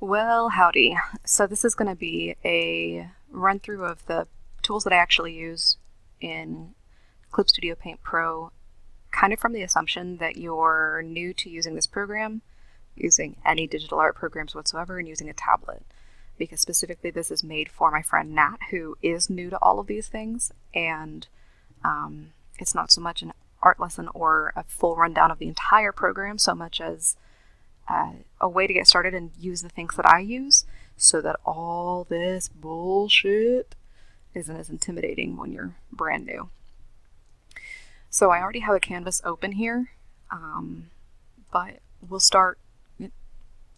Well, howdy. So this is going to be a run through of the tools that I actually use in Clip Studio Paint Pro, kind of from the assumption that you're new to using this program, using any digital art programs whatsoever, and using a tablet. Because specifically this is made for my friend Nat, who is new to all of these things, and it's not so much an art lesson or a full rundown of the entire program so much as a way to get started and use the things that I use so that all this bullshit isn't as intimidating when you're brand new. So I already have a canvas open here, but we'll start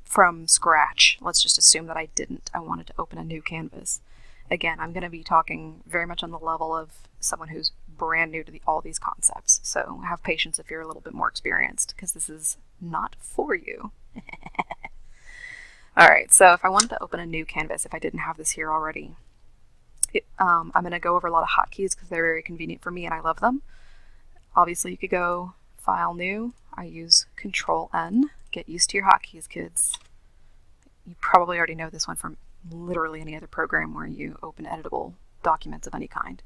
from scratch. Let's just assume that I didn't. I wanted to open a new canvas. Again, I'm going to be talking very much on the level of someone who's brand new to all these concepts. So have patience if you're a little bit more experienced, because this is not for you. Alright, so if I wanted to open a new canvas, if I didn't have this here already, I'm going to go over a lot of hotkeys because they're very convenient for me and I love them. Obviously, you could go File, New. I use Control N. Get used to your hotkeys, kids. You probably already know this one from literally any other program where you open editable documents of any kind.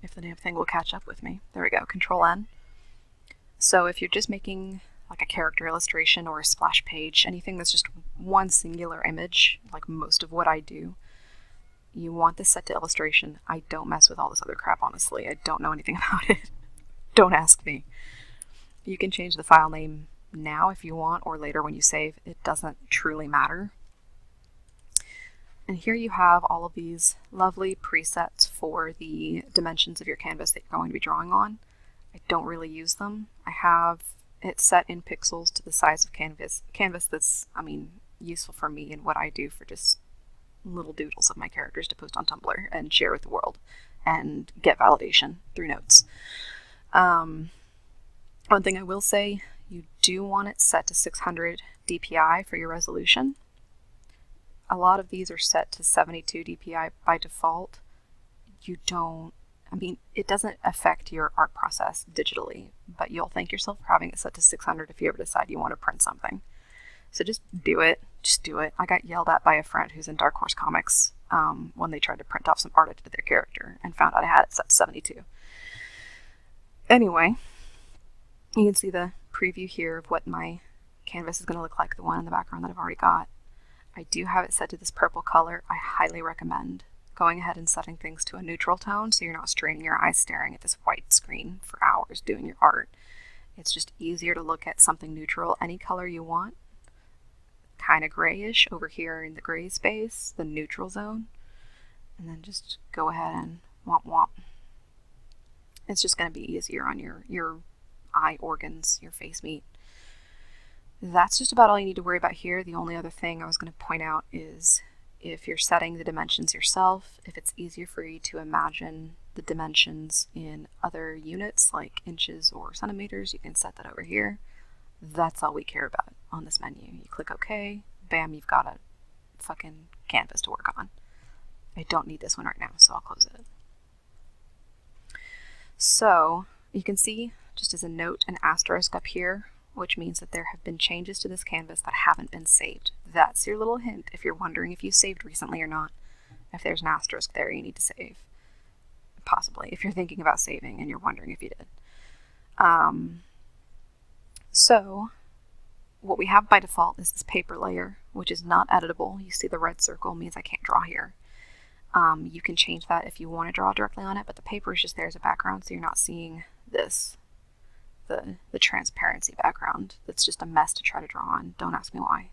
If the damn thing will catch up with me. There we go, Control N. So if you're just making like a character illustration or a splash page, anything that's just one singular image, like most of what I do, you want this set to illustration. I don't mess with all this other crap, honestly. I don't know anything about it. Don't ask me. You can change the file name now if you want, or later when you save. It doesn't truly matter. And here you have all of these lovely presets for the dimensions of your canvas that you're going to be drawing on. I don't really use them. I have it set in pixels to the size of canvas that's, useful for me and what I do for just little doodles of my characters to post on Tumblr and share with the world and get validation through notes. One thing I will say, you do want it set to 600 dpi for your resolution. A lot of these are set to 72 dpi by default. It doesn't affect your art process digitally, but you'll thank yourself for having it set to 600 if you ever decide you want to print something. So just do it. Just do it. I got yelled at by a friend who's in Dark Horse Comics when they tried to print off some art I did of their character and found out I had it set to 72. Anyway, you can see the preview here of what my canvas is going to look like, the one in the background that I've already got. I do have it set to this purple color. I highly recommend going ahead and setting things to a neutral tone so you're not straining your eyes staring at this white screen for hours doing your art. It's just easier to look at something neutral, any color you want. Kind of grayish over here in the gray space, the neutral zone. And then just go ahead and womp womp. It's just going to be easier on your eye organs, your face meat. That's just about all you need to worry about here. The only other thing I was going to point out is if you're setting the dimensions yourself, if it's easier for you to imagine the dimensions in other units like inches or centimeters, you can set that over here. That's all we care about on this menu. You click OK, bam, you've got a fucking canvas to work on. I don't need this one right now, so I'll close it. So you can see, just as a note, an asterisk up here, which means that there have been changes to this canvas that haven't been saved. That's your little hint if you're wondering if you saved recently or not. If there's an asterisk there, you need to save. Possibly, if you're thinking about saving and you're wondering if you did. So what we have by default is this paper layer, which is not editable. You see the red circle means I can't draw here. You can change that if you want to draw directly on it, but the paper is just there as a background, so you're not seeing this, the transparency background. That's just a mess to try to draw on. Don't ask me why.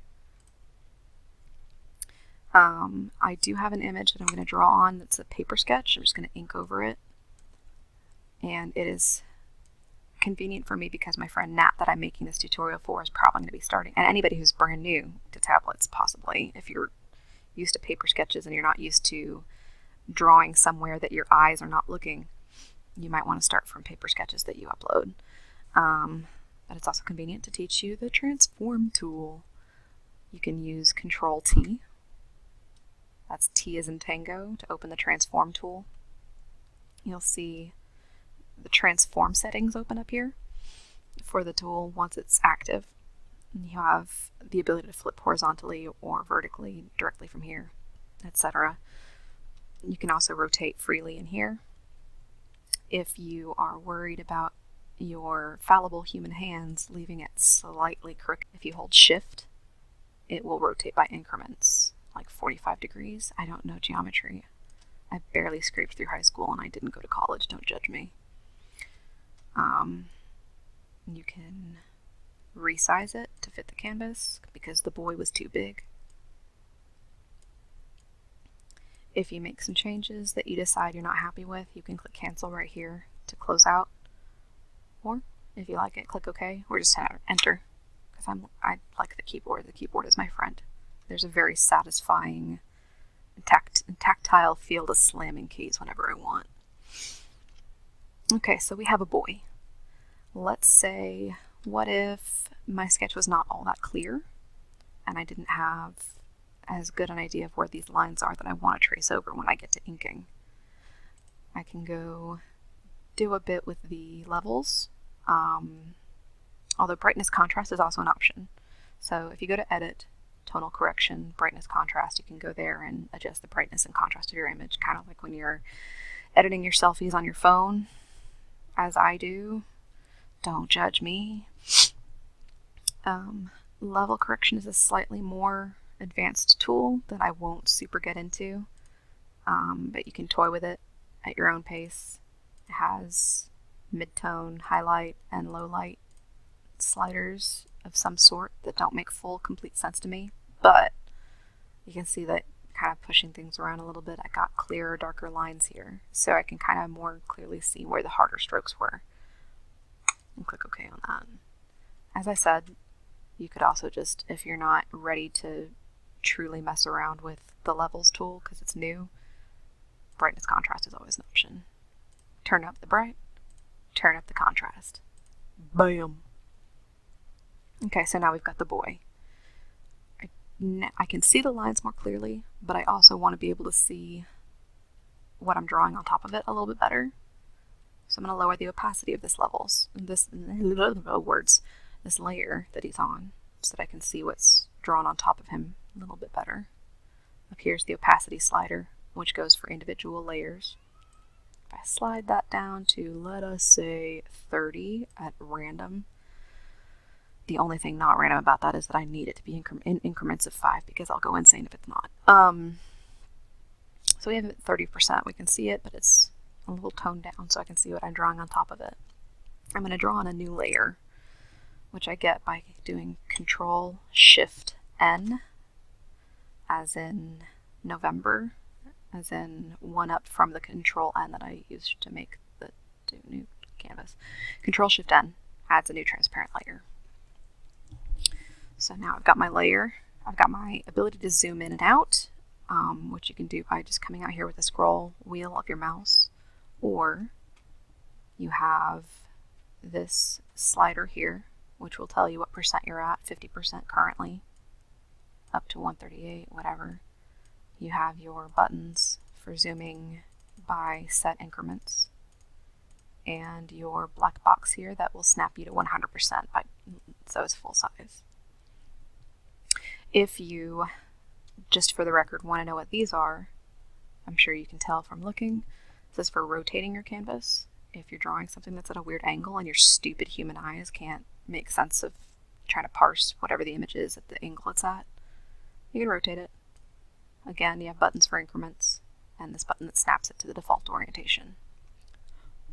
I do have an image that I'm going to draw on that's a paper sketch. I'm just going to ink over it. And it is convenient for me because my friend Nat that I'm making this tutorial for is probably going to be starting, and anybody who's brand new to tablets possibly, if you're used to paper sketches and you're not used to drawing somewhere that your eyes are not looking, you might want to start from paper sketches that you upload. But it's also convenient to teach you the transform tool. You can use Control T. That's T as in Tango to open the transform tool. You'll see the transform settings open up here for the tool once it's active. You have the ability to flip horizontally or vertically directly from here, etc. You can also rotate freely in here. If you are worried about your fallible human hands leaving it slightly crooked, if you hold shift, it will rotate by increments, like 45 degrees. I don't know geometry. I barely scraped through high school and I didn't go to college, don't judge me. You can resize it to fit the canvas because the boy was too big. If you make some changes that you decide you're not happy with, you can click cancel right here to close out. Or if you like it, click OK or just enter, because I like the keyboard. The keyboard is my friend. There's a very satisfying tactile feel to slamming keys whenever I want. Okay, so we have a boy. Let's say, what if my sketch was not all that clear and I didn't have as good an idea of where these lines are that I want to trace over when I get to inking? I can go do a bit with the levels, although brightness contrast is also an option. So if you go to edit, tonal correction, brightness contrast, you can go there and adjust the brightness and contrast of your image, kind of like when you're editing your selfies on your phone, as I do. Don't judge me. Level correction is a slightly more advanced tool that I won't super get into, but you can toy with it at your own pace. It has mid-tone, highlight, and low light sliders of some sort that don't make full, complete sense to me, but you can see that kind of pushing things around a little bit, I got clearer, darker lines here, so I can kind of more clearly see where the harder strokes were. And click OK on that. As I said, you could also just, if you're not ready to truly mess around with the levels tool because it's new, brightness contrast is always an option. Turn up the bright, turn up the contrast. Bam! Okay, so now we've got the boy. I can see the lines more clearly, but I also want to be able to see what I'm drawing on top of it a little bit better. So I'm going to lower the opacity of this this layer that he's on, so that I can see what's drawn on top of him a little bit better. Up here's the opacity slider, which goes for individual layers. If I slide that down to, let us say, 30 at random, the only thing not random about that is that I need it to be in increments of 5 because I'll go insane if it's not. So we have it at 30%. We can see it, but it's a little toned down so I can see what I'm drawing on top of it. I'm going to draw on a new layer, which I get by doing Control-Shift-N, as in November, as in one up from the Control-N that I used to make the new canvas. Control-Shift-N adds a new transparent layer. So now I've got my layer. I've got my ability to zoom in and out, which you can do by just coming out here with the scroll wheel of your mouse, or you have this slider here, which will tell you what percent you're at, 50% currently, up to 138, whatever. You have your buttons for zooming by set increments, and your black box here that will snap you to 100%, so it's full size. If you, just for the record, want to know what these are, I'm sure you can tell from looking. This is for rotating your canvas. If you're drawing something that's at a weird angle and your stupid human eyes can't make sense of trying to parse whatever the image is at the angle it's at, you can rotate it. Again, you have buttons for increments, and this button that snaps it to the default orientation.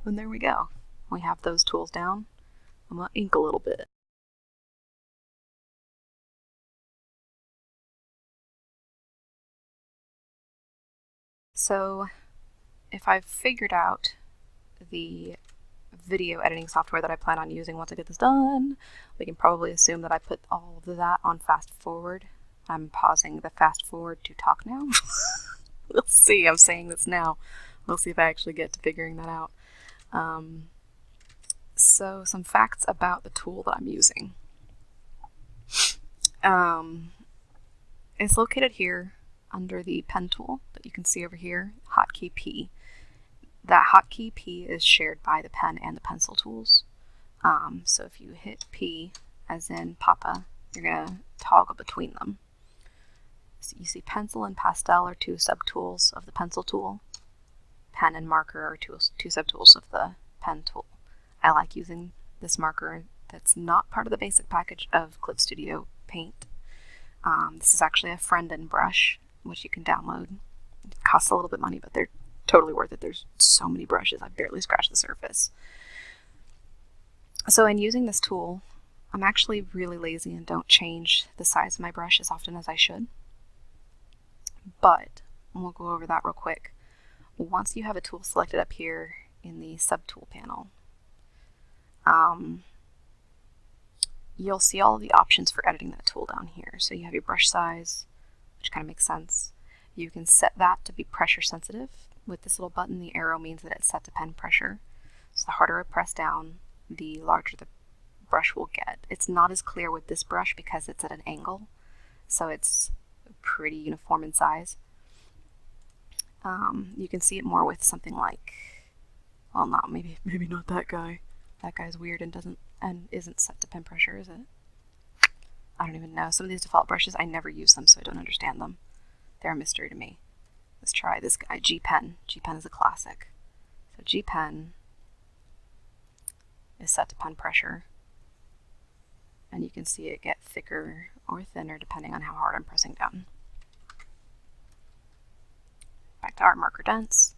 And there we go. We have those tools down. I'm going to ink a little bit. So if I've figured out the video editing software that I plan on using once I get this done, we can probably assume that I put all of that on fast forward. I'm pausing the fast forward to talk now. We'll see. I'm saying this now. We'll see if I actually get to figuring that out. So some facts about the tool that I'm using. It's located here under the pen tool that you can see over here, hotkey P. That hotkey P is shared by the pen and the pencil tools. So if you hit P, as in Papa, you're going to toggle between them. So you see pencil and pastel are two subtools of the pencil tool. Pen and marker are two subtools of the pen tool. I like using this marker that's not part of the basic package of Clip Studio Paint. This is actually a friend-in brush, which you can download. It costs a little bit of money, but they're totally worth it. There's so many brushes, I've barely scratched the surface. So in using this tool, I'm actually really lazy and don't change the size of my brush as often as I should. But we'll go over that real quick. Once you have a tool selected up here in the subtool panel, you'll see all of the options for editing that tool down here. So you have your brush size, which kind of makes sense. You can set that to be pressure sensitive. With this little button, the arrow means that it's set to pen pressure. So the harder I press down, the larger the brush will get. It's not as clear with this brush because it's at an angle, so it's pretty uniform in size. You can see it more with something like, well, not maybe not that guy. That guy's weird and isn't set to pen pressure, is it? I don't even know. Some of these default brushes, I never use them, so I don't understand them. They're a mystery to me. Let's try this guy, G Pen. G Pen is a classic. So G Pen is set to pen pressure, and you can see it get thicker or thinner depending on how hard I'm pressing down. Back to Art Marker Dense.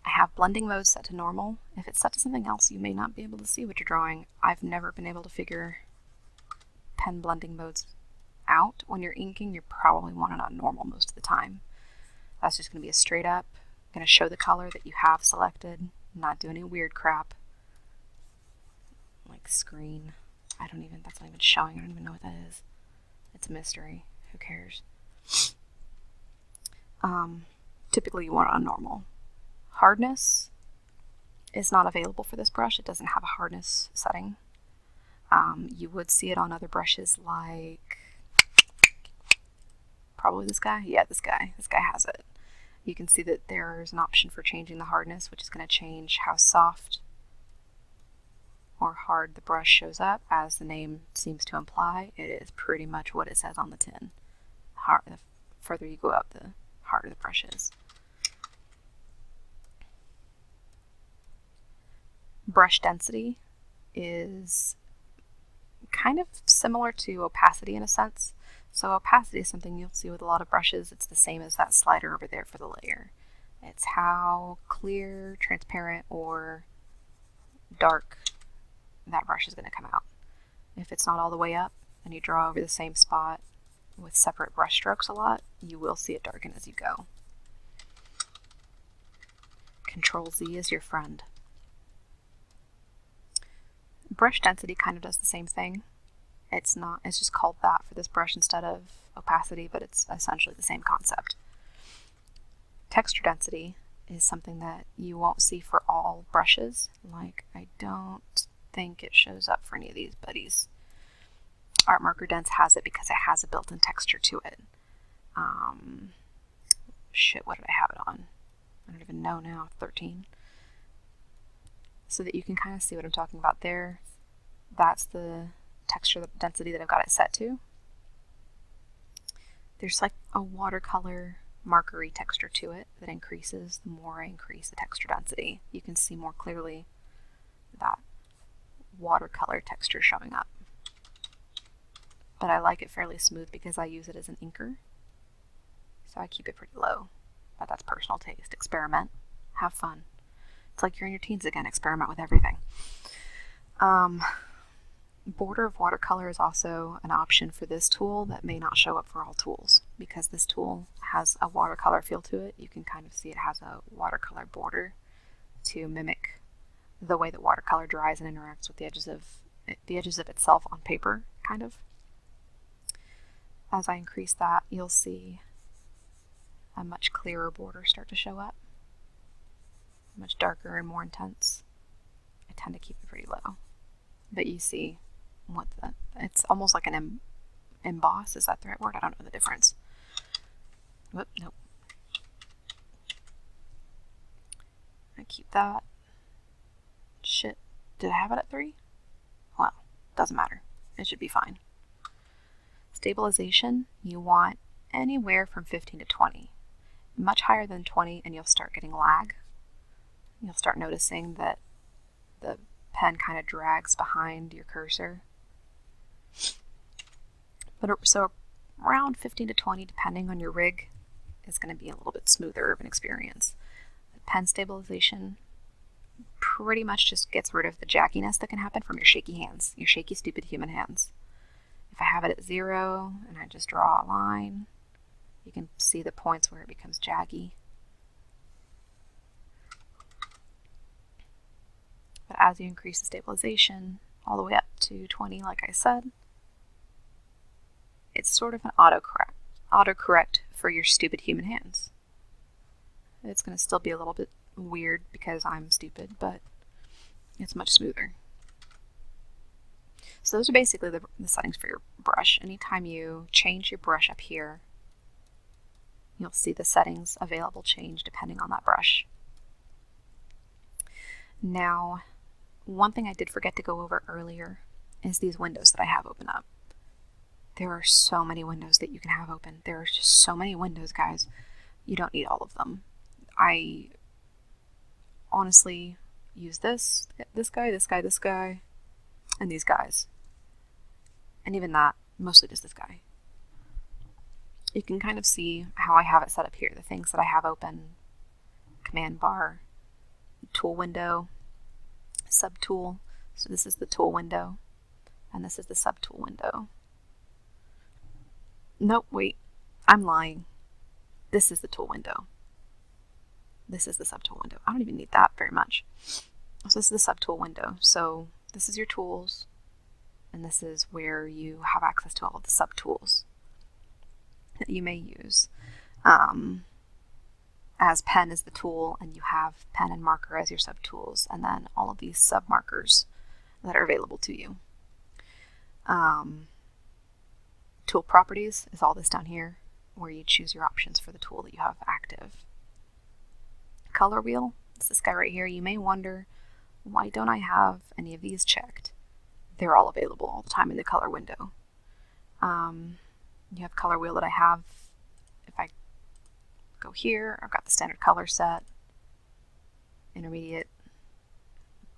I have blending mode set to normal. If it's set to something else, you may not be able to see what you're drawing. I've never been able to figure pen blending modes out. When you're inking, you probably want it on normal most of the time. That's just going to be a straight up, going to show the color that you have selected, not do any weird crap like screen. That's not even showing. I don't even know what that is. It's a mystery. Who cares? Typically you want it on normal. Hardness is not available for this brush. It doesn't have a hardness setting. You would see it on other brushes like probably this guy. Yeah, this guy. This guy has it. You can see that there's an option for changing the hardness, which is going to change how soft or hard the brush shows up. As the name seems to imply, it is pretty much what it says on the tin. The further you go up, the harder the brush is. Brush density is kind of similar to opacity in a sense. So opacity is something you'll see with a lot of brushes. It's the same as that slider over there for the layer. It's how clear, transparent, or dark that brush is going to come out. If it's not all the way up and you draw over the same spot with separate brush strokes a lot, you will see it darken as you go. Control Z is your friend. Brush density kind of does the same thing. It's just called that for this brush instead of opacity, but it's essentially the same concept. Texture density is something that you won't see for all brushes. Like, I don't think it shows up for any of these buddies. Art Marker Dense has it because it has a built-in texture to it. Shit, what did I have it on? I don't even know now, 13. So that you can kind of see what I'm talking about there. That's the texture density that I've got it set to. There's like a watercolor markery texture to it that increases the more I increase the texture density. You can see more clearly that watercolor texture showing up. But I like it fairly smooth because I use it as an inker. So I keep it pretty low. But that's personal taste. Experiment. Have fun. It's like you're in your teens again. Experiment with everything. Border of watercolor is also an option for this tool that may not show up for all tools. Because this tool has a watercolor feel to it, you can kind of see it has a watercolor border to mimic the way that watercolor dries and interacts with the edges of itself on paper, kind of. As I increase that, you'll see a much clearer border start to show up. Much darker and more intense. I tend to keep it pretty low. But you see it's almost like an emboss. Is that the right word? I don't know the difference. Whoop, nope. I keep that. Shit. Did I have it at 3? Well, doesn't matter. It should be fine. Stabilization, you want anywhere from 15 to 20. Much higher than 20 and you'll start getting lag. You'll start noticing that the pen kind of drags behind your cursor. So around 15 to 20, depending on your rig, is going to be a little bit smoother of an experience. Pen stabilization pretty much just gets rid of the jackiness that can happen from your shaky hands, your shaky, stupid human hands. If I have it at 0 and I just draw a line, you can see the points where it becomes jaggy. But as you increase the stabilization all the way up to 20, like I said, it's sort of an autocorrect for your stupid human hands. It's going to still be a little bit weird because I'm stupid, but it's much smoother. So those are basically the settings for your brush. Anytime you change your brush up here, you'll see the settings available change depending on that brush. Now, one thing I did forget to go over earlier is these windows that I have open up. There are so many windows that you can have open. There are just so many windows, guys. You don't need all of them. I honestly use this guy, and these guys. And even that, mostly just this guy. You can kind of see how I have it set up here. The things that I have open: command bar, tool window, subtool. So this is the tool window, and this is the subtool window. Nope, wait, I'm lying. This is the tool window. This is the subtool window. I don't even need that very much. So this is the subtool window. So this is your tools, and this is where you have access to all of the subtools that you may use. As pen is the tool, and you have pen and marker as your subtools, and then all of these sub-markers that are available to you. Tool properties is all this down here, where you choose your options for the tool that you have active. Color wheel, it's this guy right here. You may wonder, why don't I have any of these checked? They're all available all the time in the color window. You have color wheel that I have. If I go here, I've got the standard color set, intermediate,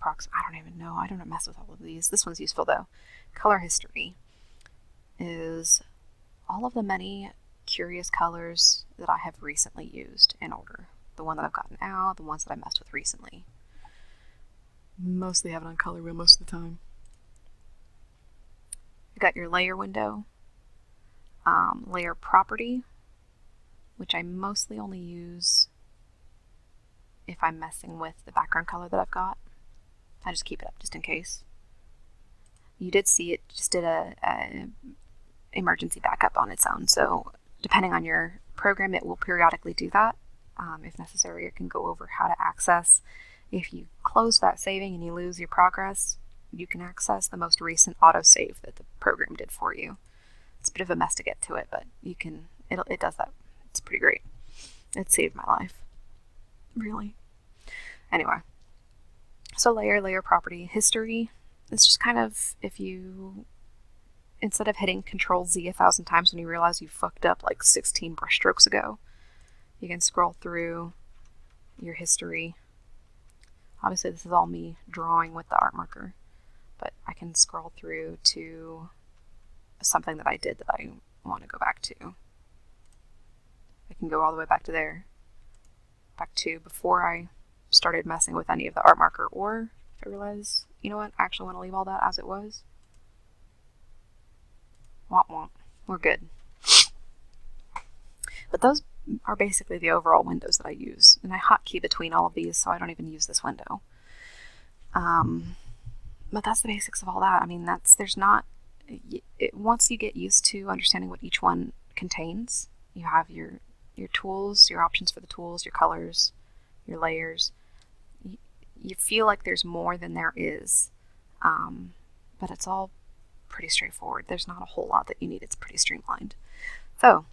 I don't even know. I don't mess with all of these. This one's useful though. Color history is all of the many curious colors that I have recently used in order. The one that I've gotten out, the ones that I messed with recently. Mostly have it on color wheel most of the time. You got your layer window, layer property, which I mostly only use if I'm messing with the background color that I've got. I just keep it up just in case. You did see it just did a emergency backup on its own, so depending on your program, it will periodically do that. If necessary, it can go over how to access. If you close that saving and you lose your progress, you can access the most recent autosave that the program did for you. It's a bit of a mess to get to it, but you can. It does that. It's pretty great. It saved my life, really. Anyway, so layer property, history. It's just kind of, if you, instead of hitting Control Z 1,000 times when you realize you fucked up like 16 brush strokes ago, you can scroll through your history. Obviously this is all me drawing with the art marker, but I can scroll through to something that I did that I want to go back to. I can go all the way back to there, back to before I started messing with any of the art marker, or if I realize, you know what, I actually want to leave all that as it was. Womp womp. We're good. But those are basically the overall windows that I use, and I hotkey between all of these, so I don't even use this window. But that's the basics of all that. I mean, once you get used to understanding what each one contains, you have your tools, your options for the tools, your colors, your layers. You feel like there's more than there is, but it's all pretty straightforward. There's not a whole lot that you need. It's pretty streamlined. So,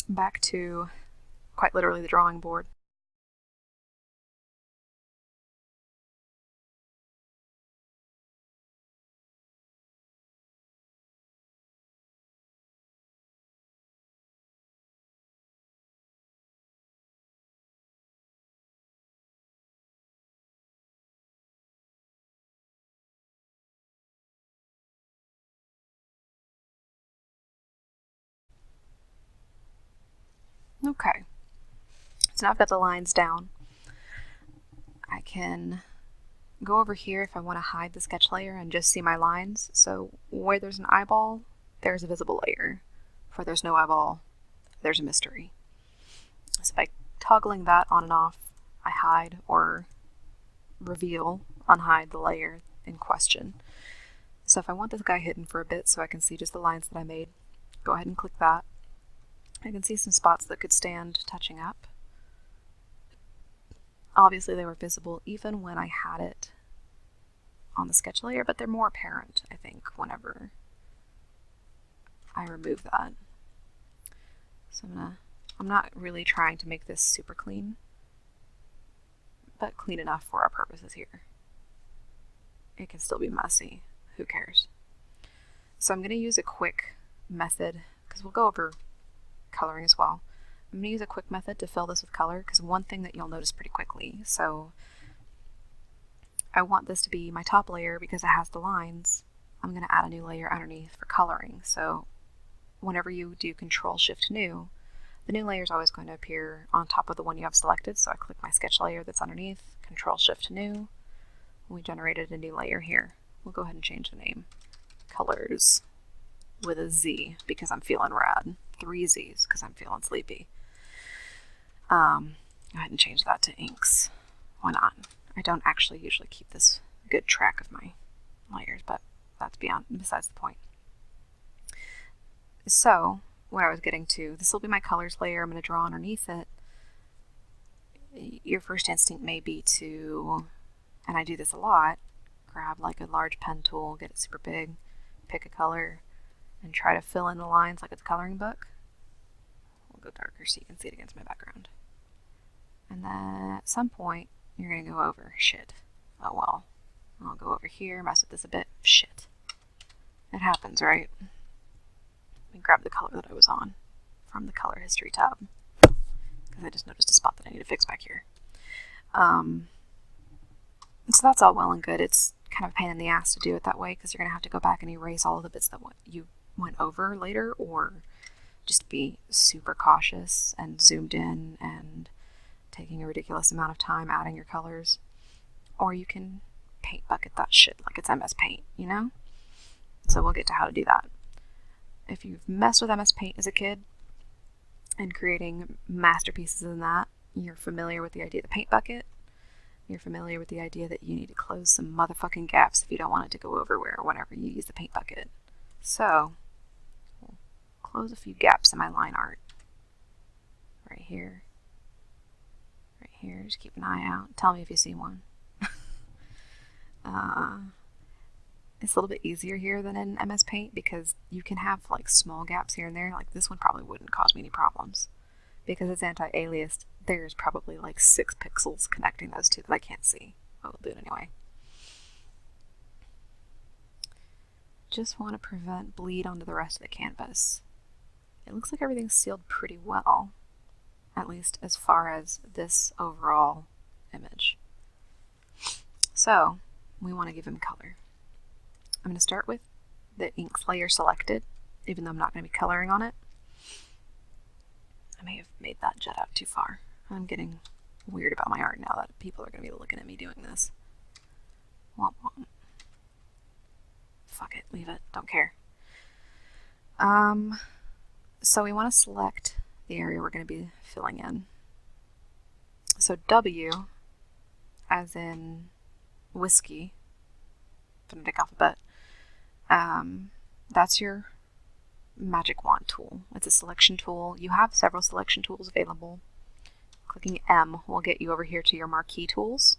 back to quite literally the drawing board. So now I've got the lines down. I can go over here if I want to hide the sketch layer and just see my lines. So where there's an eyeball, there's a visible layer. Where there's no eyeball, there's a mystery. So by toggling that on and off, I hide or reveal, unhide the layer in question. So if I want this guy hidden for a bit so I can see just the lines that I made, go ahead and click that. I can see some spots that could stand touching up. Obviously they were visible even when I had it on the sketch layer, but they're more apparent, I think, whenever I remove that. So I'm not really trying to make this super clean, but clean enough for our purposes here. It can still be messy, who cares? So I'm going to use a quick method, because we'll go over coloring as well. I'm going to use a quick method to fill this with color, because one thing that you'll notice pretty quickly, so I want this to be my top layer because it has the lines. I'm going to add a new layer underneath for coloring. So whenever you do Control-Shift-New, the new layer is always going to appear on top of the one you have selected. So I click my sketch layer that's underneath, Control-Shift-New. We generated a new layer here. We'll go ahead and change the name. Colors with a Z because I'm feeling rad. 3 Z's because I'm feeling sleepy. Go ahead and change that to inks. Why not? I don't actually usually keep this good track of my layers, but that's besides the point. So, what I was getting to, this will be my colors layer. I'm going to draw underneath it. Your first instinct may be to, and I do this a lot, grab like a large pen tool, get it super big, pick a color, and try to fill in the lines like it's a coloring book. We'll go darker so you can see it against my background. And then at some point, you're going to go over, shit, oh well, I'll go over here, mess with this a bit, shit. It happens, right? Let me grab the color that I was on from the color history tab, because I just noticed a spot that I need to fix back here. So that's all well and good. It's kind of a pain in the ass to do it that way, because you're going to have to go back and erase all of the bits that you went over later, or just be super cautious and zoomed in and taking a ridiculous amount of time adding your colors. Or you can paint bucket that shit like it's MS Paint, you know? So we'll get to how to do that. If you've messed with MS Paint as a kid and creating masterpieces in that, you're familiar with the idea of the paint bucket. You're familiar with the idea that you need to close some motherfucking gaps if you don't want it to go everywhere whenever you use the paint bucket. So, we'll close a few gaps in my line art. Right here. Right here. Just keep an eye out. Tell me if you see one. It's a little bit easier here than in MS Paint because you can have like small gaps here and there. Like this one probably wouldn't cause me any problems. Because it's anti-aliased, there's probably like 6 pixels connecting those two that I can't see. But we'll do it anyway. Just want to prevent bleed onto the rest of the canvas. It looks like everything's sealed pretty well, at least as far as this overall image. So, we want to give him color. I'm going to start with the inks layer selected, even though I'm not going to be coloring on it. I may have made that jet out too far. I'm getting weird about my art now that people are going to be looking at me doing this. Womp womp. Fuck it, leave it, don't care. So we want to select the area we're going to be filling in. So W, as in whiskey, phonetic alphabet, that's your magic wand tool. It's a selection tool. You have several selection tools available. Clicking M will get you over here to your marquee tools.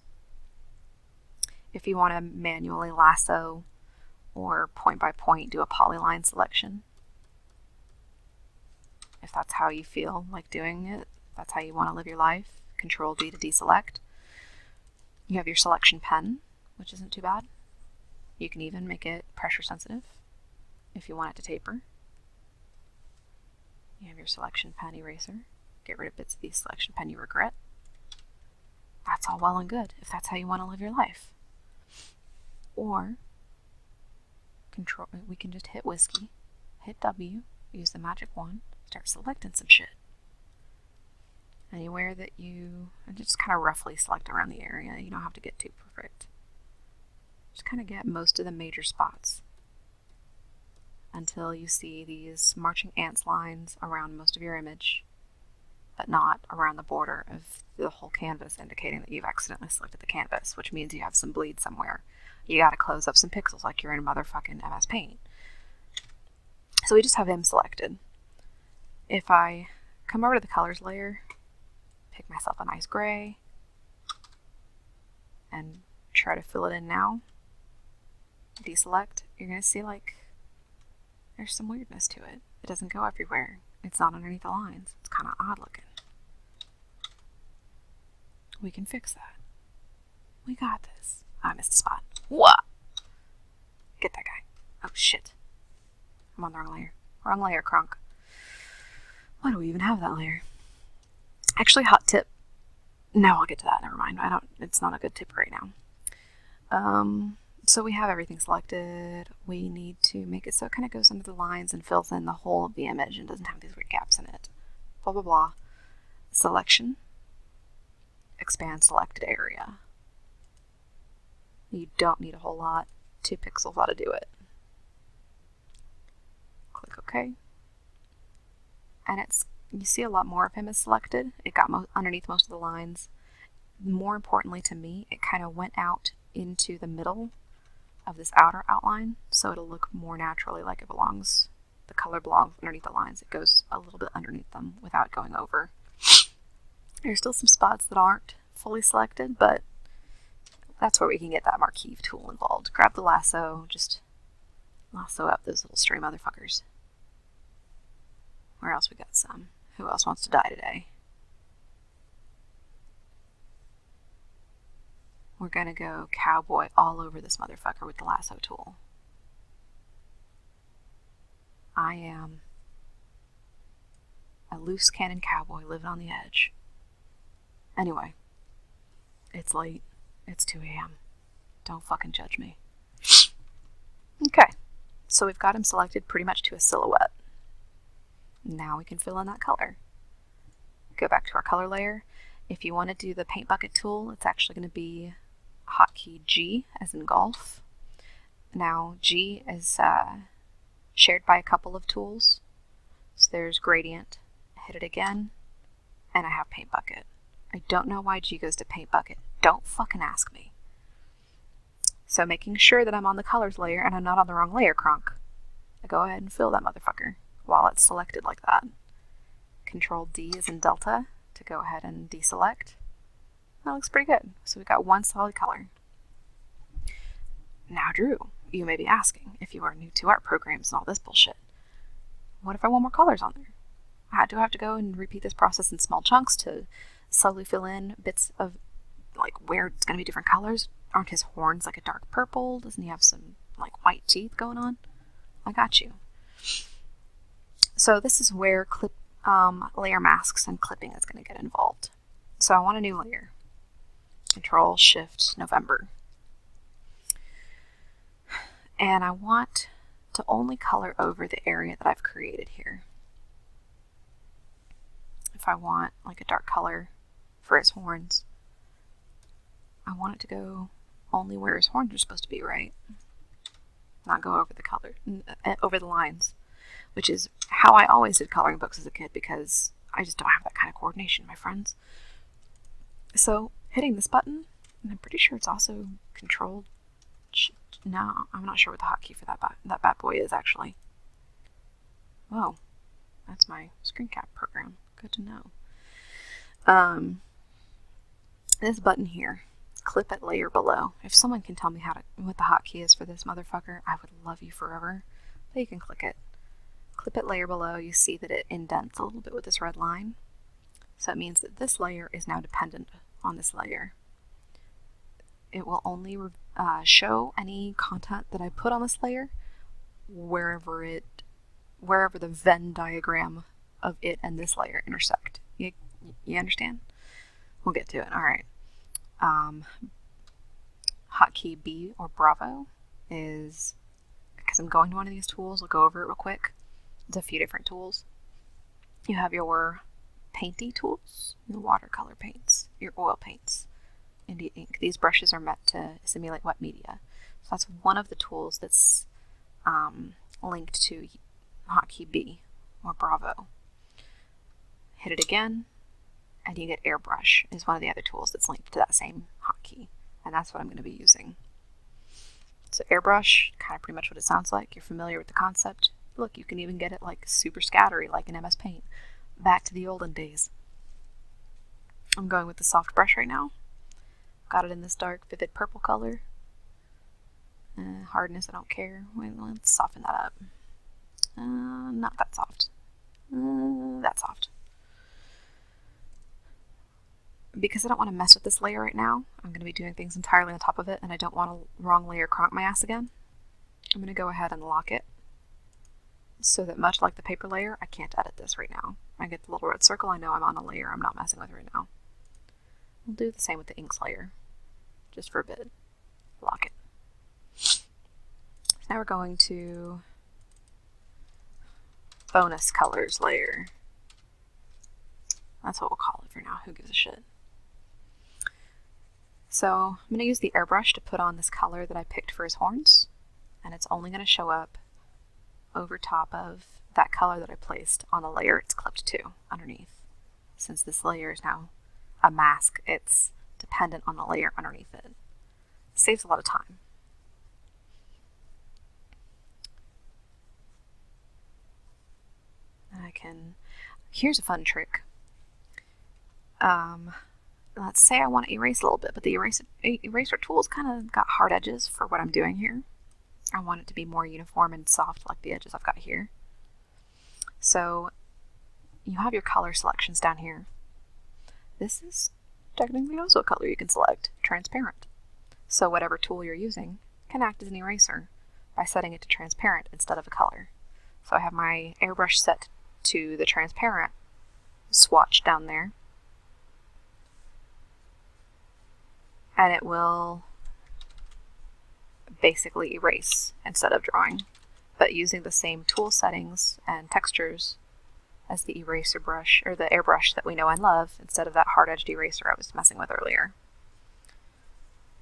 If you want to manually lasso or point by point do a polyline selection, if that's how you feel like doing it, that's how you want to live your life, Control D to deselect. You have your selection pen, which isn't too bad. You can even make it pressure sensitive if you want it to taper. You have your selection pen eraser. Get rid of bits of the selection pen you regret. That's all well and good if that's how you want to live your life. Or we can just hit whiskey, hit W, use the magic wand, start selecting some shit. Anywhere that you just kind of roughly select around the area. You don't have to get too perfect. Just kind of get most of the major spots until you see these marching ants lines around most of your image, but not around the border of the whole canvas, indicating that you've accidentally selected the canvas, which means you have some bleed somewhere. You gotta close up some pixels like you're in motherfucking MS Paint. So we just have him selected. If I come over to the colors layer, pick myself a nice gray, and try to fill it in now, deselect, you're going to see like there's some weirdness to it. It doesn't go everywhere. It's not underneath the lines. It's kind of odd looking. We can fix that. We got this. I missed a spot. What? Get that guy. Oh shit. I'm on the wrong layer. Wrong layer, Kronk. Why do we even have that layer? Actually, hot tip. No, I'll get to that. Never mind. It's not a good tip right now. So we have everything selected. We need to make it so it kind of goes under the lines and fills in the whole of the image and doesn't have these weird gaps in it. Blah, blah, blah. Selection. Expand selected area. You don't need a whole lot. 2 pixels ought to do it. Click OK. And you see a lot more of him is selected. It got underneath most of the lines. More importantly to me, it kind of went out into the middle of this outer outline, so it'll look more naturally like the color belongs underneath the lines. It goes a little bit underneath them without going over. There's still some spots that aren't fully selected, but that's where we can get that marquee tool involved. Grab the lasso, just lasso up those little stray motherfuckers. Where else we got some? Who else wants to die today? We're gonna go cowboy all over this motherfucker with the lasso tool. I am a loose cannon cowboy living on the edge. Anyway, it's late. It's 2 a.m. Don't fucking judge me. Okay, so we've got him selected pretty much to a silhouette. Now we can fill in that color. Go back to our color layer. If you want to do the paint bucket tool, it's actually going to be hotkey G as in golf. Now G is shared by a couple of tools. So there's gradient, hit it again, and I have paint bucket. I don't know why G goes to paint bucket. Don't fucking ask me. So making sure that I'm on the colors layer and I'm not on the wrong layer, Kronk. I go ahead and fill that motherfucker while it's selected like that. Control D is in Delta to go ahead and deselect. That looks pretty good. So we've got one solid color. Now, Drew, you may be asking, if you are new to art programs and all this bullshit, what if I want more colors on there? Do I have to go and repeat this process in small chunks to slowly fill in bits of like where it's going to be different colors? Aren't his horns like a dark purple? Doesn't he have some like white teeth going on? I got you. So this is where layer masks and clipping is going to get involved. So I want a new layer. Control Shift November. And I want to only color over the area that I've created here. If I want like a dark color for his horns, I want it to go only where his horns are supposed to be, right? Not go over the color, over the lines, which is how I always did coloring books as a kid because I just don't have that kind of coordination, my friends. So hitting this button, and I'm pretty sure it's also controlled. No, I'm not sure what the hotkey for that bad boy is actually. Whoa, that's my screen cap program. Good to know. This button here, clip at layer below. If someone can tell me what the hotkey is for this motherfucker, I would love you forever. But you can click it. Clip at layer below. You see that it indents a little bit with this red line. So it means that this layer is now dependent on this layer. It will only show any content that I put on this layer wherever the Venn diagram of it and this layer intersect. You understand? We'll get to it. All right. Hotkey B or Bravo is, because I'm going to one of these tools, I'll go over it real quick. It's a few different tools. You have your painty tools, your watercolor paints, your oil paints, India ink. These brushes are meant to simulate wet media. So that's one of the tools that's linked to hotkey B or Bravo. Hit it again, and you get airbrush is one of the other tools that's linked to that same hotkey, and that's what I'm going to be using. So airbrush, kind of pretty much what it sounds like. You're familiar with the concept. Look, you can even get it like super scattery, like in MS Paint. Back to the olden days. I'm going with the soft brush right now. Got it in this dark, vivid purple color. Hardness, I don't care. Wait, let's soften that up. Not that soft. That soft. Because I don't want to mess with this layer right now, I'm going to be doing things entirely on top of it, and I don't want a wrong layer cronk my ass again. I'm going to go ahead and lock it so that, much like the paper layer, I can't edit this right now. I get the little red circle, I know I'm on a layer I'm not messing with right now. We'll do the same with the inks layer, just for a bit. Lock it. So now we're going to bonus colors layer. That's what we'll call it for now, who gives a shit. So I'm going to use the airbrush to put on this color that I picked for his horns, and it's only going to show up over top of that color that I placed on the layer it's clipped to underneath. Since this layer is now a mask, it's dependent on the layer underneath it. Saves a lot of time. Here's a fun trick. Let's say I want to erase a little bit, but the eraser tool's kind of got hard edges for what I'm doing here. I want it to be more uniform and soft like the edges I've got here. So you have your color selections down here. This is technically also a color you can select, transparent. So whatever tool you're using can act as an eraser by setting it to transparent instead of a color. So I have my airbrush set to the transparent swatch down there, and it will basically erase instead of drawing, but using the same tool settings and textures as the eraser brush, or the airbrush that we know and love, instead of that hard-edged eraser I was messing with earlier.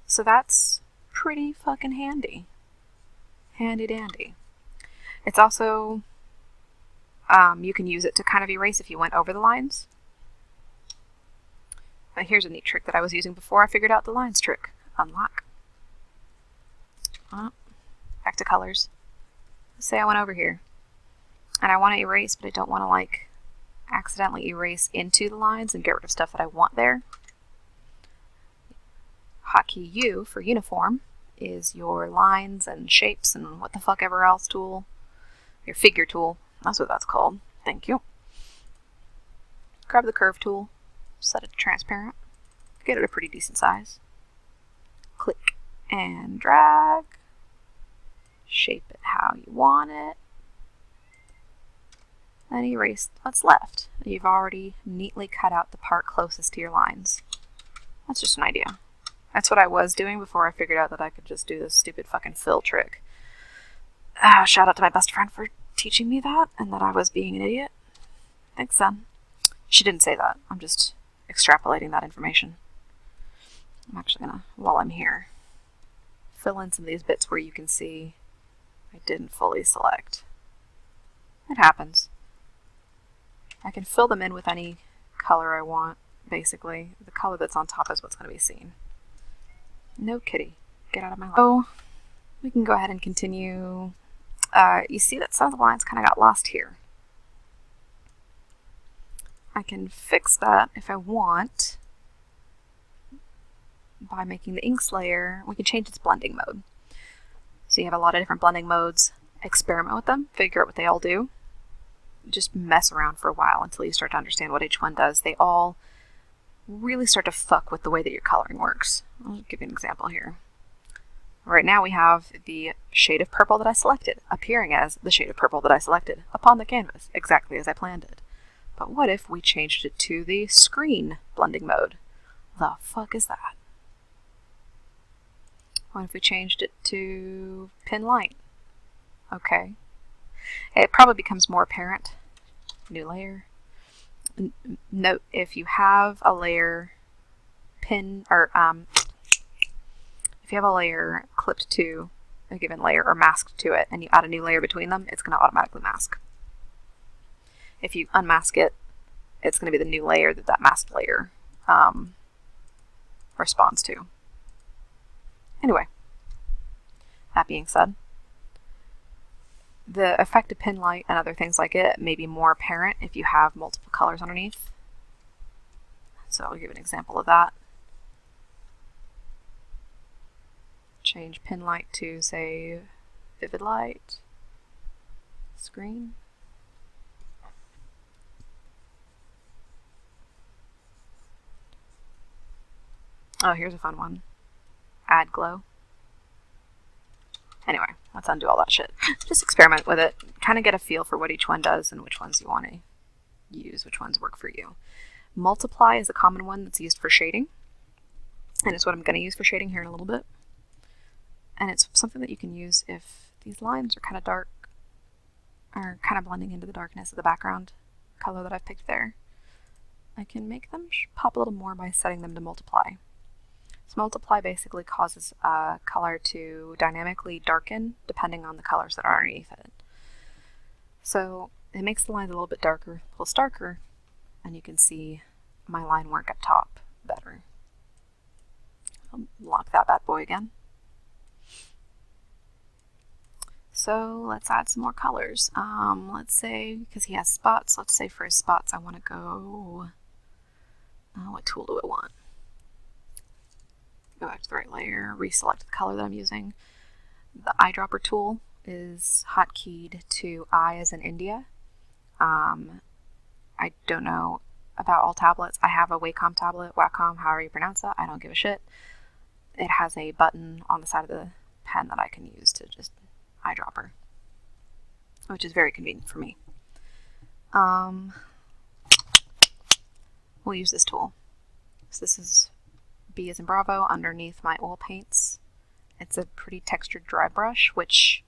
So that's pretty fucking handy. Handy dandy. It's also, you can use it to kind of erase if you went over the lines. But here's a neat trick that I was using before I figured out the lines trick. Unlock. Back to colors. Let's say I went over here and I want to erase, but I don't want to like accidentally erase into the lines and get rid of stuff that I want there. Hotkey U for uniform is your lines and shapes and what the fuck ever else tool. Your figure tool. That's what that's called. Thank you. Grab the curve tool, set it to transparent, get it a pretty decent size. Click and drag. Shape it how you want it. And erase what's left. You've already neatly cut out the part closest to your lines. That's just an idea. That's what I was doing before I figured out that I could just do this stupid fucking fill trick. Shout out to my best friend for teaching me that, and that I was being an idiot. Thanks, son. She didn't say that. I'm just extrapolating that information. I'm actually gonna, while I'm here, fill in some of these bits where you can see I didn't fully select. It happens. I can fill them in with any color I want, basically. The color that's on top is what's going to be seen. No kitty. Get out of my life. So, we can go ahead and continue. You see that some of the lines kind of got lost here. I can fix that if I want by making the inks layer. We can change its blending mode. So you have a lot of different blending modes. Experiment with them, figure out what they all do. Just mess around for a while until you start to understand what each one does. They all really start to fuck with the way that your coloring works. I'll give you an example here. Right now we have the shade of purple that I selected appearing as the shade of purple that I selected upon the canvas, exactly as I planned it. But what if we changed it to the screen blending mode? The fuck is that? What if we changed it to pin light? Okay. It probably becomes more apparent. New layer. note, if you have a layer pin, or if you have a layer clipped to a given layer or masked to it, and you add a new layer between them, it's going to automatically mask. If you unmask it, it's going to be the new layer that that masked layer responds to. Anyway, that being said, the effect of pin light and other things like it may be more apparent if you have multiple colors underneath. So I'll give an example of that. Change pin light to, say, vivid light, screen. Oh, here's a fun one. Add glow. Anyway, let's undo all that shit. Just experiment with it. Kind of get a feel for what each one does and which ones you want to use, which ones work for you. Multiply is a common one that's used for shading. And it's what I'm going to use for shading here in a little bit. And it's something that you can use if these lines are kind of dark, or kind of blending into the darkness of the background color that I've picked there. I can make them pop a little more by setting them to multiply. So multiply basically causes a color to dynamically darken depending on the colors that are underneath it. So it makes the lines a little bit darker, a little starker, and you can see my line work up top better. I'll lock that bad boy again. So let's add some more colors. Let's say, because he has spots, let's say for his spots I want to go, what tool do I want? Go back to the right layer, reselect the color that I'm using. The eyedropper tool is hotkeyed to I as in India. I don't know about all tablets. I have a Wacom tablet, Wacom, however you pronounce that. I don't give a shit. It has a button on the side of the pen that I can use to just eyedropper, which is very convenient for me. We'll use this tool. So this is B as in Bravo underneath my oil paints. It's a pretty textured dry brush, which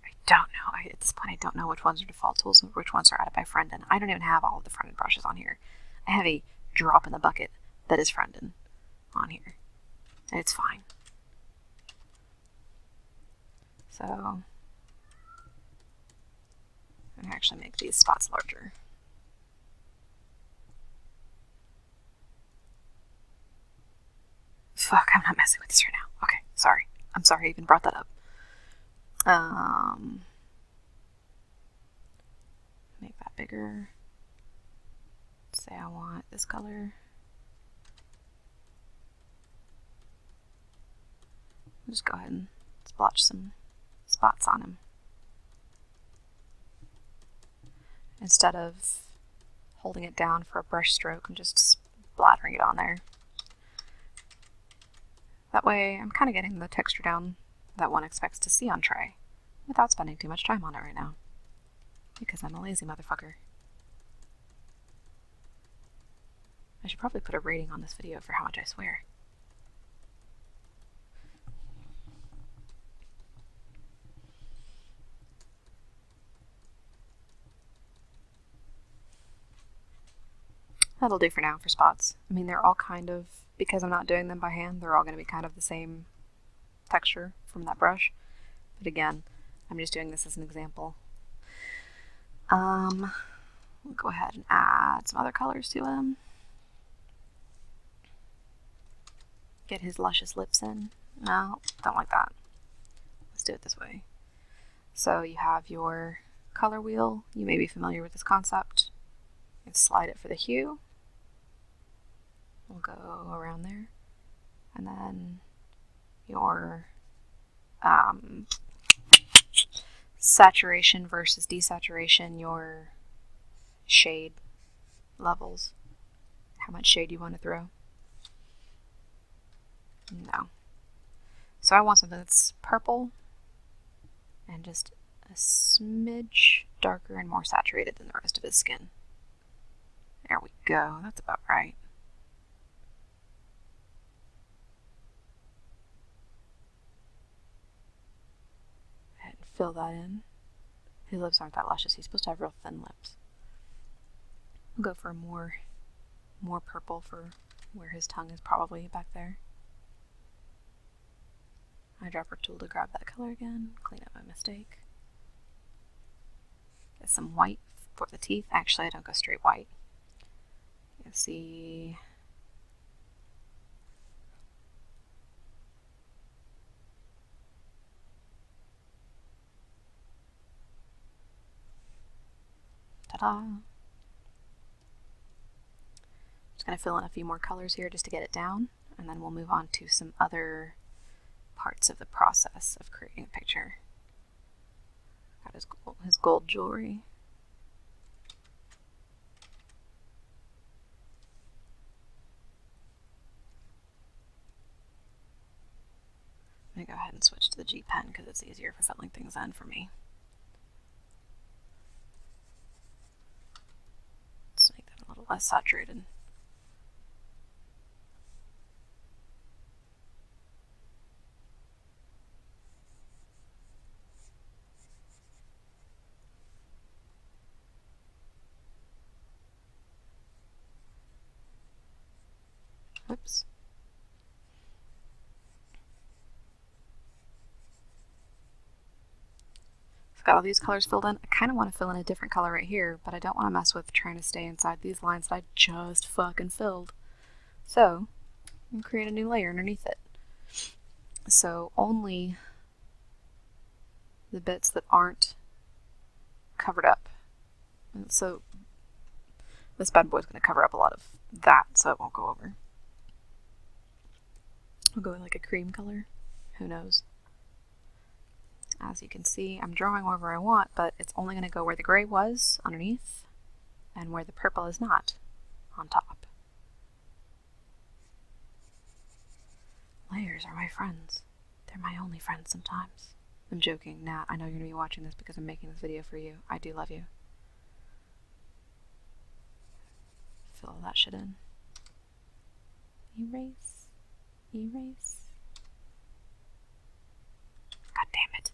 I don't know. At this point, I don't know which ones are default tools and which ones are added by Friendin. I don't even have all of the Friendin brushes on here. I have a drop in the bucket that is Friendin on here. And it's fine. So I'm going to actually make these spots larger. Fuck, I'm not messing with this right now. Okay, sorry. I'm sorry I even brought that up. Make that bigger. Say I want this color. I'll just go ahead and splotch some spots on him. Instead of holding it down for a brush stroke, I'm just splattering it on there. That way I'm kind of getting the texture down that one expects to see on tray without spending too much time on it right now. Because I'm a lazy motherfucker. I should probably put a rating on this video for how much I swear. That'll do for now for spots. I mean, they're all kind of, because I'm not doing them by hand, they're all going to be kind of the same texture from that brush. But again, I'm just doing this as an example. We'll go ahead and add some other colors to him. Get his luscious lips in. No, don't like that. Let's do it this way. So you have your color wheel. You may be familiar with this concept. You can slide it for the hue. We'll go around there. And then your saturation versus desaturation, your shade levels. How much shade you want to throw. No. So I want something that's purple and just a smidge darker and more saturated than the rest of his skin. There we go. That's about right. And fill that in. His lips aren't that luscious. He's supposed to have real thin lips. I'll go for more purple for where his tongue is probably back there. Eyedropper tool to grab that color again, clean up my mistake. Get some white for the teeth. Actually, I don't go straight white. You see. Ta-da! Just going to fill in a few more colors here just to get it down, and then we'll move on to some other parts of the process of creating a picture. Got his gold jewelry. I'm going to go ahead and switch to the G pen because it's easier for filling things in for me. Let's make that a little less saturated. Oops. I've got all these colors filled in. I kind of want to fill in a different color right here, but I don't want to mess with trying to stay inside these lines that I just fucking filled. So, I'm going to create a new layer underneath it. So, only the bits that aren't covered up. And so, this bad boy's going to cover up a lot of that, so it won't go over. I'll go with like a cream color. Who knows? As you can see, I'm drawing wherever I want, but it's only going to go where the gray was underneath and where the purple is not on top. Layers are my friends. They're my only friends sometimes. I'm joking. Nat, I know you're going to be watching this because I'm making this video for you. I do love you. Fill all that shit in. Erase. Erase. God damn it.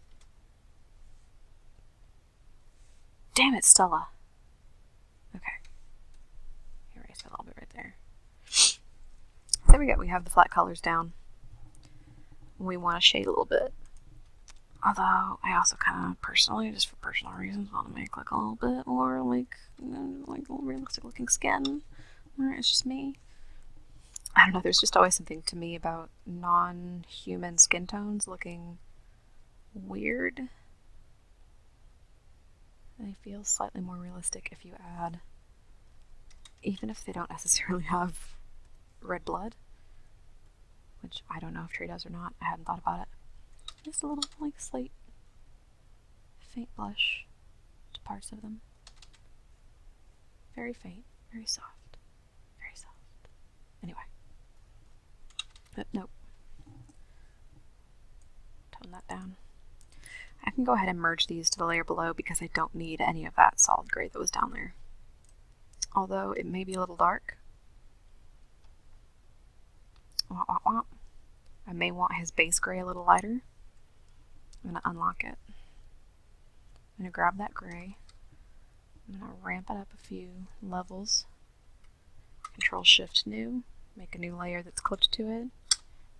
Damn it, Stella. Okay. Erase that little bit right there. There we go. We have the flat colors down. We want to shade a little bit. Although, I also kind of personally, just for personal reasons, want to make like a little bit more like a little realistic looking skin. Where it's just me. I don't know, there's just always something to me about non-human skin tones looking weird. They feel slightly more realistic if you add, even if they don't necessarily have red blood, which I don't know if Tree does or not. I hadn't thought about it. Just a little like slight faint blush to parts of them. Very faint, very soft, very soft. Anyway. Nope. Tone that down. I can go ahead and merge these to the layer below because I don't need any of that solid gray that was down there. Although it may be a little dark. Wah, wah, wah. I may want his base gray a little lighter. I'm going to unlock it. I'm going to grab that gray. I'm going to ramp it up a few levels. Control Shift New. Make a new layer that's clipped to it.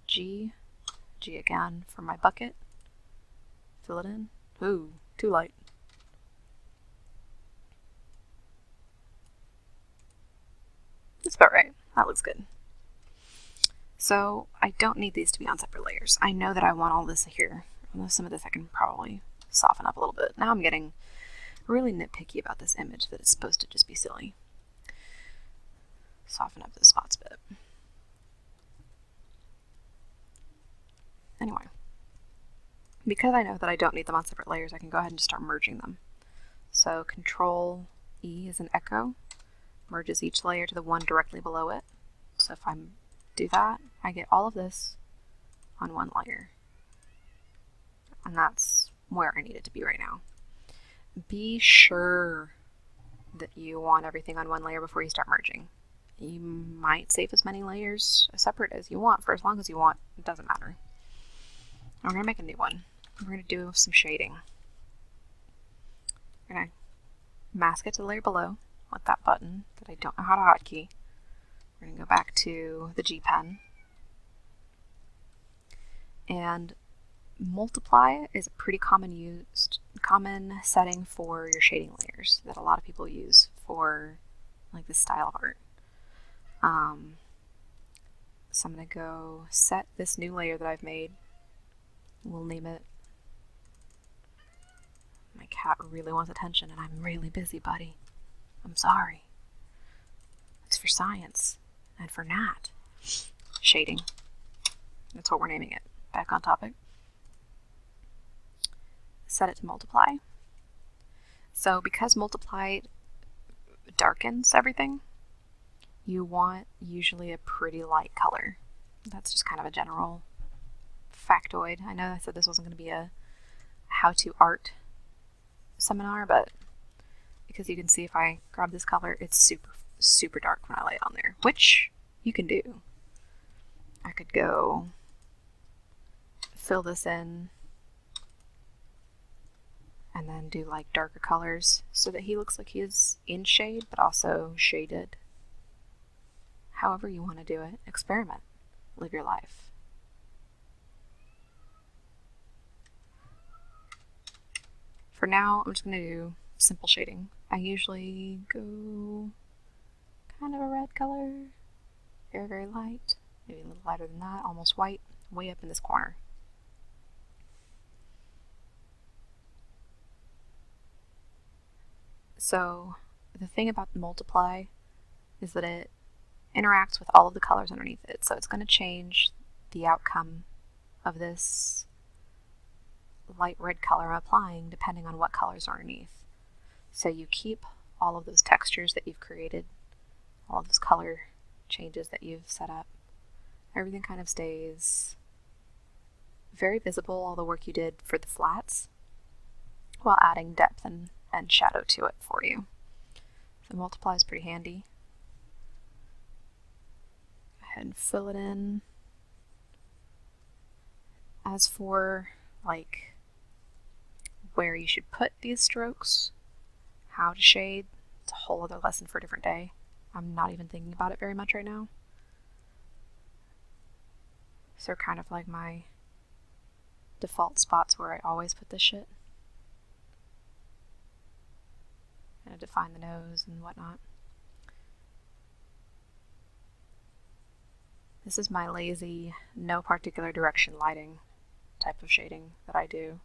G again for my bucket. Fill it in. Ooh, too light. That's about right. That looks good. So I don't need these to be on separate layers. I know that I want all this here. Although some of this I can probably soften up a little bit. Now I'm getting really nitpicky about this image that it's supposed to just be silly. Soften up the spots a bit. Anyway, because I know that I don't need them on separate layers, I can go ahead and just start merging them. So Control E is an echo, merges each layer to the one directly below it. So if I do that, I get all of this on one layer. And that's where I need it to be right now. Be sure that you want everything on one layer before you start merging. You might save as many layers separate as you want for as long as you want. It doesn't matter. I'm going to make a new one. We're going to do some shading. We're going to mask it to the layer below. with that button that I don't know how to hotkey. We're going to go back to the G pen. And multiply is a pretty common setting for your shading layers that a lot of people use for like this style of art. So I'm going to go set this new layer that I've made. We'll name it. My cat really wants attention and I'm really busy, buddy. I'm sorry. It's for science and for Nat. Shading. That's what we're naming it. Back on topic. Set it to multiply. So because multiply darkens everything, you want usually a pretty light color. That's just kind of a general factoid. I know I said this wasn't going to be a how-to art seminar, but because you can see if I grab this color, it's super, super dark when I lay it on there, which you can do. I could go fill this in and then do like darker colors so that he looks like he is in shade but also shaded. However you want to do it, experiment, live your life. For now, I'm just going to do simple shading. I usually go kind of a red color, very, very light, maybe a little lighter than that, almost white, way up in this corner. So the thing about the multiply is that it interacts with all of the colors underneath it. So it's going to change the outcome of this light red color I'm applying depending on what colors are underneath. So you keep all of those textures that you've created, all of those color changes that you've set up. Everything kind of stays very visible, all the work you did for the flats, while adding depth and shadow to it for you. So multiply is pretty handy. Go ahead and fill it in. As for like where you should put these strokes, how to shade, it's a whole other lesson for a different day. I'm not even thinking about it very much right now. So they're kind of like my default spots where I always put this shit. And define the nose and whatnot. This is my lazy, no particular direction lighting type of shading that I do.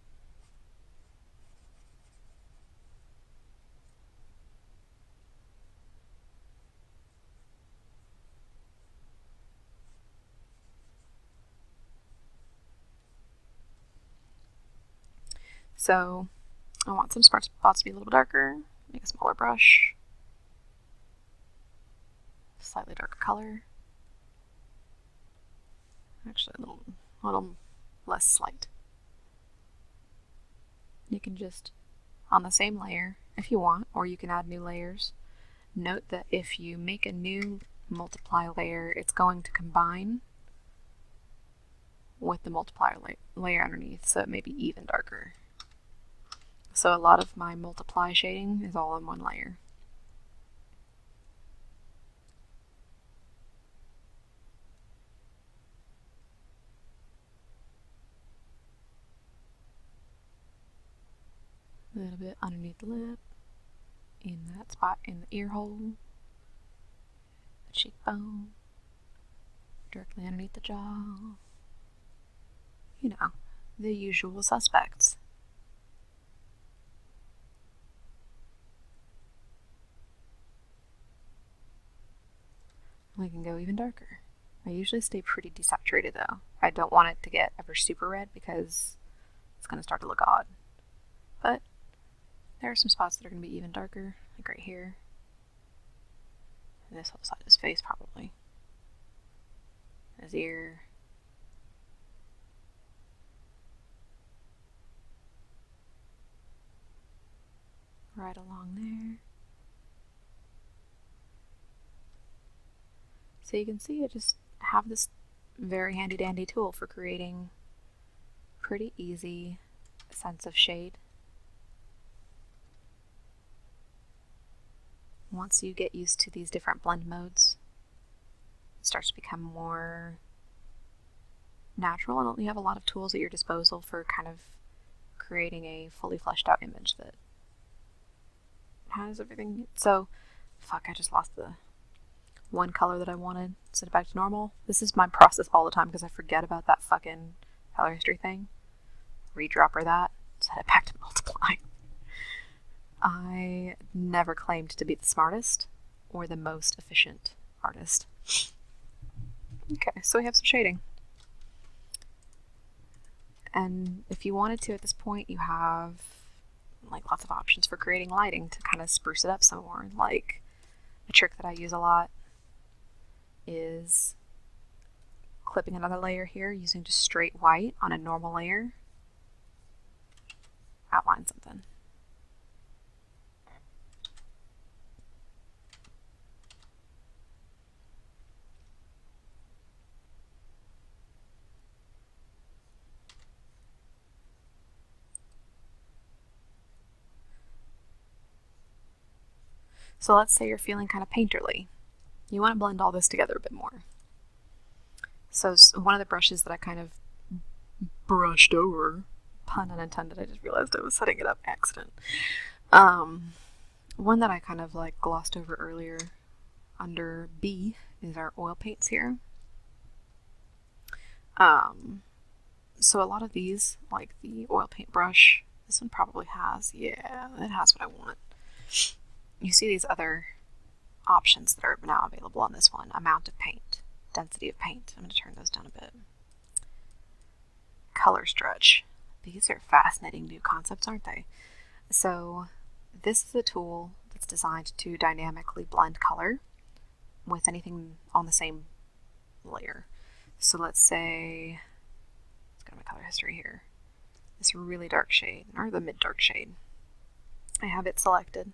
So I want some spots to be a little darker. Make a smaller brush, slightly darker color, actually a little less slight. You can just, on the same layer if you want, or you can add new layers. Note that if you make a new multiply layer, it's going to combine with the multiplier layer underneath, so it may be even darker. So a lot of my multiply shading is all in one layer. A little bit underneath the lip, in that spot in the ear hole, the cheekbone, directly underneath the jaw. You know, the usual suspects. We can go even darker. I usually stay pretty desaturated though. I don't want it to get ever super red because it's going to start to look odd. But there are some spots that are going to be even darker, like right here. And this whole side of his face probably. His ear. Right along there. So you can see I just have this very handy dandy tool for creating pretty easy sense of shade. once you get used to these different blend modes, it starts to become more natural, and you have a lot of tools at your disposal for kind of creating a fully fleshed out image that has everything. So, fuck, I just lost the one color that I wanted. Set it back to normal. This is my process all the time because I forget about that fucking color history thing. Redropper that, set it back to multiply. I never claimed to be the smartest or the most efficient artist. Okay, so we have some shading. And if you wanted to at this point, you have like lots of options for creating lighting to kind of spruce it up some more. Like a trick that I use a lot is clipping another layer here using just straight white on a normal layer. Outline something. So let's say you're feeling kind of painterly. You want to blend all this together a bit more. So one of the brushes that I kind of brushed over, pun unintended, I just realized I was setting it up accident. One that I kind of like glossed over earlier under B is our oil paints here. So a lot of these, like the oil paint brush, this one probably has, yeah, it has what I want. You see these other options that are now available on this one. Amount of paint, density of paint. I'm going to turn those down a bit. Color stretch. These are fascinating new concepts, aren't they? So this is a tool that's designed to dynamically blend color with anything on the same layer. So let's say, let's go to my color history here. This really dark shade, or the mid-dark shade. I have it selected.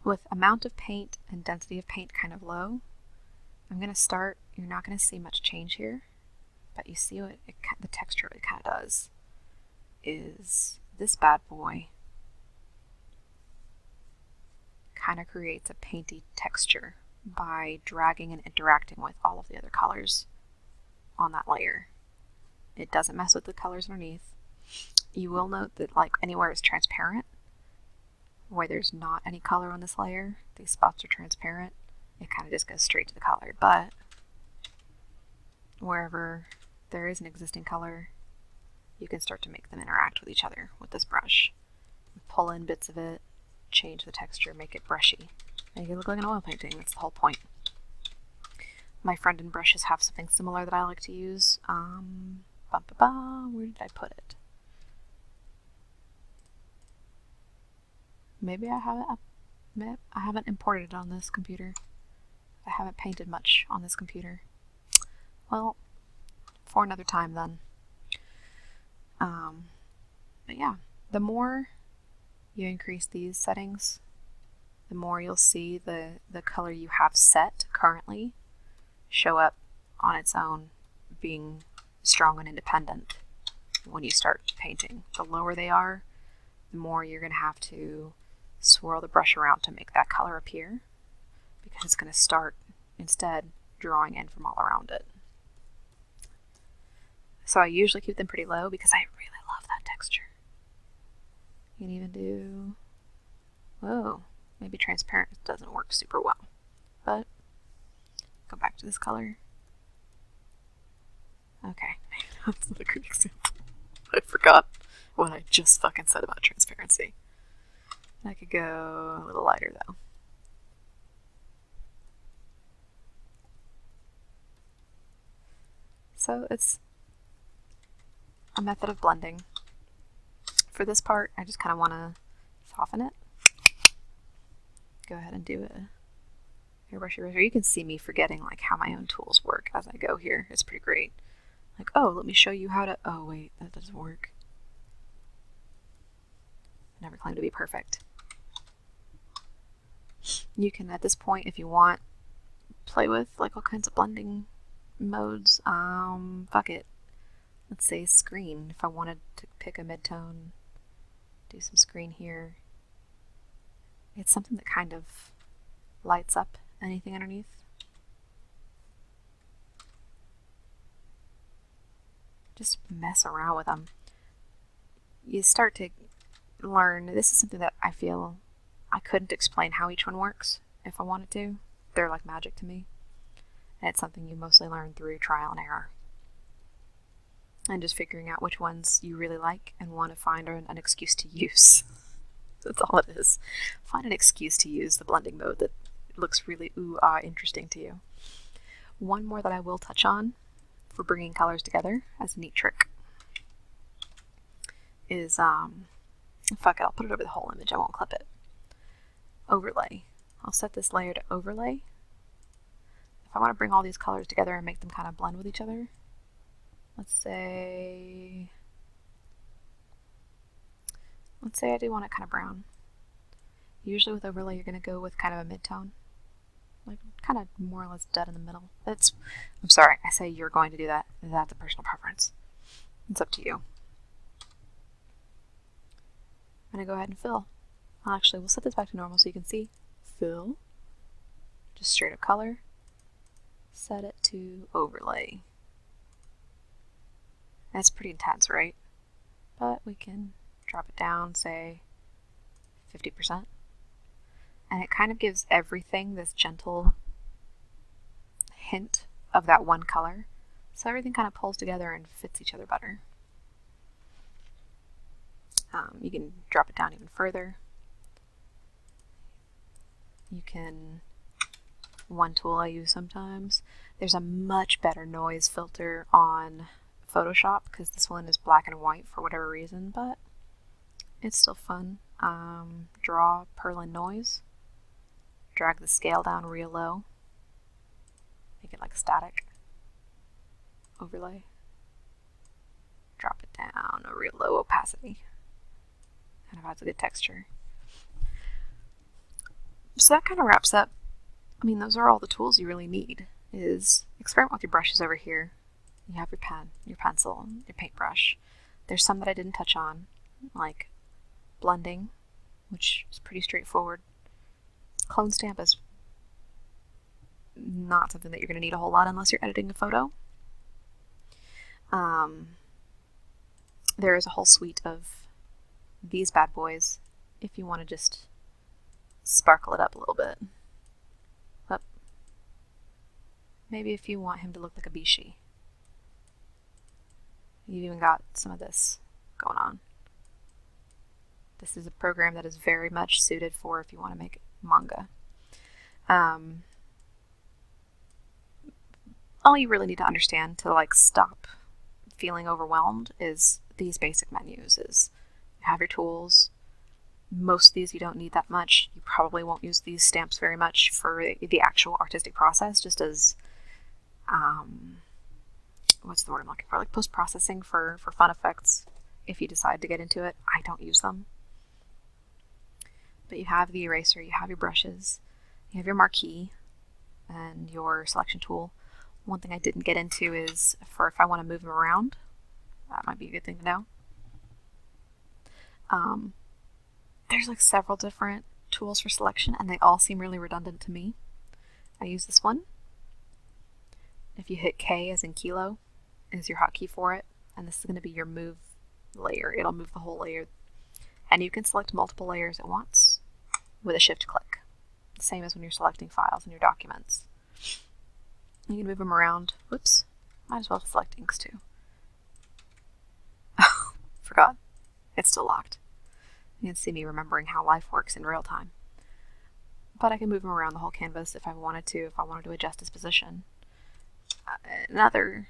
With amount of paint and density of paint kind of low, I'm going to start, you're not going to see much change here, but you see what the texture it kind of does is this bad boy kind of creates a painty texture by dragging and interacting with all of the other colors on that layer. It doesn't mess with the colors underneath. You will note that like anywhere it's transparent, where there's not any color on this layer, these spots are transparent, it kind of just goes straight to the color. But wherever there is an existing color, you can start to make them interact with each other with this brush. Pull in bits of it, change the texture, make it brushy. Make it look like an oil painting, that's the whole point. My friend and brushes have something similar that I like to use. Where did I put it? Maybe I haven't imported it on this computer. I haven't painted much on this computer. Well, for another time then. But yeah, the more you increase these settings, the more you'll see the color you have set currently show up on its own, being strong and independent when you start painting. The lower they are, the more you're going to have to swirl the brush around to make that color appear, because it's going to start instead drawing in from all around it. So I usually keep them pretty low because I really love that texture. You can even do, whoa, maybe transparent doesn't work super well, but go back to this color. Okay, that's not a good example. I forgot what I just fucking said about transparency. I could go a little lighter though. So it's a method of blending. For this part, I just kind of want to soften it. Go ahead and do a airbrush eraser. You can see me forgetting like how my own tools work as I go here. It's pretty great. Like, oh, let me show you how to, oh wait, that doesn't work. Never claim to be perfect. You can, at this point, if you want, play with like all kinds of blending modes. Fuck it. Let's say screen. If I wanted to pick a mid-tone, do some screen here. It's something that kind of lights up anything underneath. Just mess around with them. You start to learn, this is something that I feel I couldn't explain how each one works if I wanted to. They're like magic to me. And it's something you mostly learn through trial and error. And just figuring out which ones you really like and want to find an excuse to use. That's all it is. Find an excuse to use the blending mode that looks really interesting to you. One more that I will touch on for bringing colors together as a neat trick is, fuck it, I'll put it over the whole image, I won't clip it. Overlay. I'll set this layer to overlay. If I want to bring all these colors together and make them kind of blend with each other, let's say I do want it kind of brown. Usually with overlay you're going to go with kind of a mid-tone, like kind of more or less dead in the middle. I'm sorry, I say you're going to do that. That's a personal preference. It's up to you. I'm going to go ahead and fill. Actually, we'll set this back to normal so you can see. Fill. Just straight up color. Set it to overlay. That's pretty intense, right? But we can drop it down, say 50%. And it kind of gives everything this gentle hint of that one color. So everything kind of pulls together and fits each other better. You can drop it down even further. You can, one tool I use sometimes, there's a much better noise filter on Photoshop because this one is black and white for whatever reason, but it's still fun. Draw Perlin noise. Drag the scale down real low. Make it like static. Overlay. Drop it down a real low opacity. Kind of adds a good texture. So that kind of wraps up. I mean, those are all the tools you really need. Is experiment with your brushes over here. You have your pen, your pencil, your paintbrush. There's some that I didn't touch on, like blending, which is pretty straightforward. Clone stamp is not something that you're going to need a whole lot unless you're editing a photo. There is a whole suite of these bad boys if you want to just sparkle it up a little bit. But maybe if you want him to look like a bishi. You've even got some of this going on. This is a program that is very much suited for if you want to make manga. All you really need to understand to like stop feeling overwhelmed is these basic menus. Is you have your tools. Most of these you don't need that much. You probably won't use these stamps very much for the actual artistic process, just as what's the word I'm looking for? Like post-processing for fun effects. If you decide to get into it, I don't use them. But you have the eraser, you have your brushes, you have your marquee, and your selection tool. One thing I didn't get into is for if I want to move them around. That might be a good thing to know. There's like several different tools for selection, and they all seem really redundant to me. I use this one. If you hit K as in kilo, is your hotkey for it, and this is going to be your move layer. It'll move the whole layer, and you can select multiple layers at once with a shift click. Same as when you're selecting files in your documents. You can move them around. Whoops, might as well select inks too. Forgot. It's still locked. You can see me remembering how life works in real time. But I can move them around the whole canvas if I wanted to adjust his position. Another,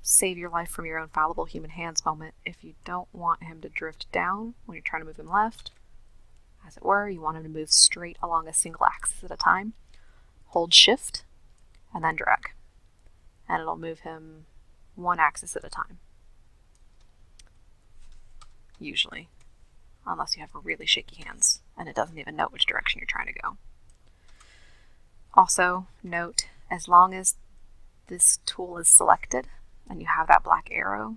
save your life from your own fallible human hands moment. If you don't want him to drift down when you're trying to move him left, as it were, you want him to move straight along a single axis at a time, hold shift and then drag. And it'll move him one axis at a time. Usually. Unless you have really shaky hands and it doesn't even know which direction you're trying to go. Also, note, as long as this tool is selected and you have that black arrow,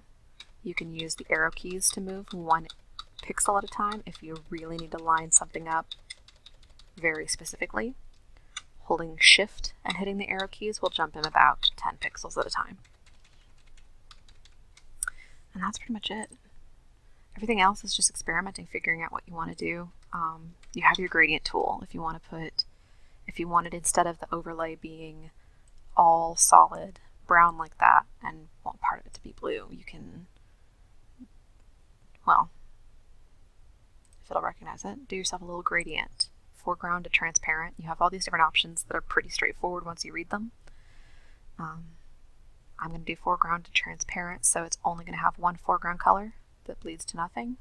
you can use the arrow keys to move one pixel at a time if you really need to line something up very specifically. Holding shift and hitting the arrow keys will jump in about 10 pixels at a time. And that's pretty much it. Everything else is just experimenting, figuring out what you want to do. You have your gradient tool if you want to put, if you wanted instead of the overlay being all solid brown like that and want part of it to be blue, you can, well, if it'll recognize it, do yourself a little gradient. Foreground to transparent. You have all these different options that are pretty straightforward once you read them. I'm going to do foreground to transparent, so it's only going to have one foreground color that bleeds to nothing.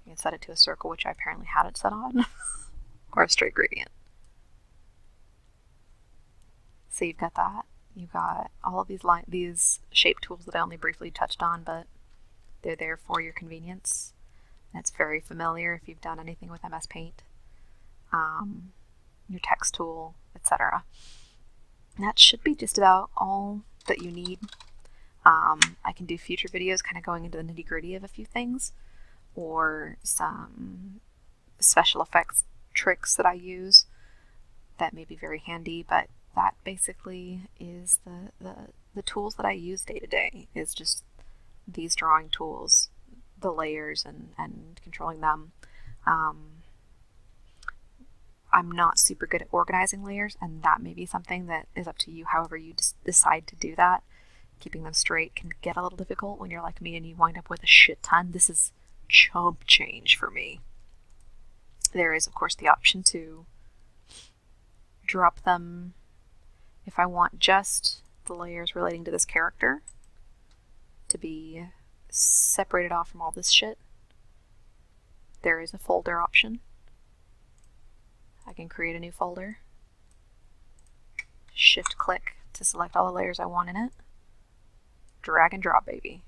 You can set it to a circle, which I apparently had it set on, or a straight gradient. So you've got that. You've got all of these shape tools that I only briefly touched on, but they're there for your convenience. And it's very familiar if you've done anything with MS Paint, your text tool, etc. And that should be just about all that you need. I can do future videos kind of going into the nitty-gritty of a few things, or some special effects tricks that I use that may be very handy, but that basically is the tools that I use day to day, is just these drawing tools, the layers and controlling them. I'm not super good at organizing layers, and that may be something that is up to you. However you decide to do that, keeping them straight can get a little difficult when you're like me and you wind up with a shit ton. This is chump change for me. There is, of course, the option to drop them if I want just the layers relating to this character to be separated off from all this shit. There is a folder option. I can create a new folder. Shift click to select all the layers I want in it. Drag and drop, baby.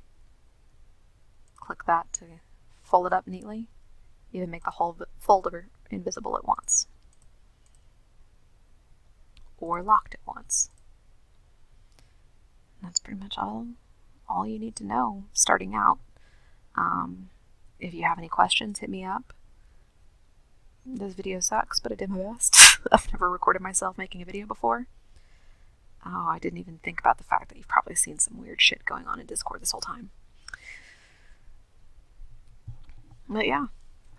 Click that to fold it up neatly. Even make the whole folder invisible at once. Or locked at once. And that's pretty much all you need to know starting out. If you have any questions, hit me up. This video sucks, but I did my best. I've never recorded myself making a video before. Oh, I didn't even think about the fact that you've probably seen some weird shit going on in Discord this whole time. But yeah,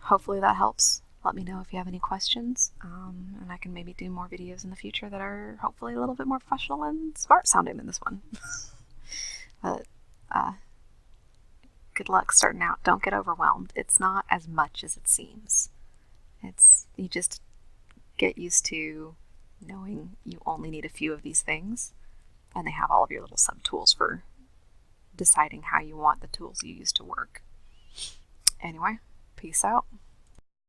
hopefully that helps. Let me know if you have any questions, and I can maybe do more videos in the future that are hopefully a little bit more professional and smart sounding than this one. But good luck starting out. Don't get overwhelmed. It's not as much as it seems. You just get used to knowing you only need a few of these things, and they have all of your little sub-tools for deciding how you want the tools you use to work. Anyway, peace out.